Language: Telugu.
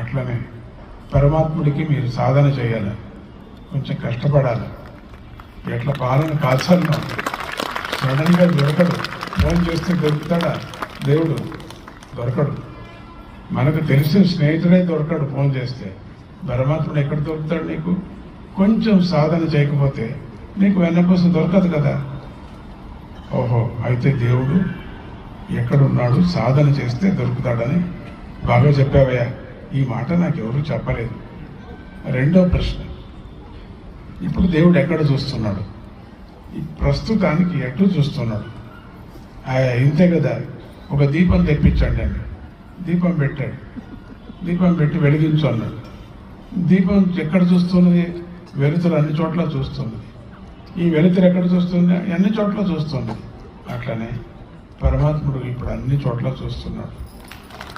అట్లనే పరమాత్ముడికి మీరు సాధన చేయాలి, కొంచెం కష్టపడాలి. ఎట్లా పాలన కాల్చాలనో సడన్గా దొరకడు. ఫోన్ చేస్తే దొరుకుతాడా దేవుడు? దొరకడు. మనకు తెలిసిన స్నేహితుడే దొరకడు ఫోన్ చేస్తే. పరమాత్ముడు ఎక్కడ దొరుకుతాడు నీకు? కొంచెం సాధన చేయకపోతే నీకు వెన్నకోసం దొరకదు కదా. ఓహో, అయితే దేవుడు ఎక్కడున్నాడు, సాధన చేస్తే దొరుకుతాడని బాగా చెప్పావయ్యా. ఈ మాట నాకు ఎవరు చెప్పలేదు. రెండో ప్రశ్న, ఇప్పుడు దేవుడు ఎక్కడ చూస్తున్నాడు? ఈ ప్రస్తుతానికి ఎటు చూస్తున్నాడు? ఇంతే కదా. ఒక దీపం తెప్పించండి అండి, దీపం పెట్టాడు, దీపం పెట్టి వెలిగించు అన్నాడు. దీపం ఎక్కడ చూస్తున్నది? వెలుతురు అన్ని చోట్ల చూస్తున్నది. ఈ వెలుతురు ఎక్కడ చూస్తుంది? అన్ని చోట్ల చూస్తున్నది. అట్లనే పరమాత్ముడు ఇప్పుడు అన్ని చోట్ల చూస్తున్నాడు.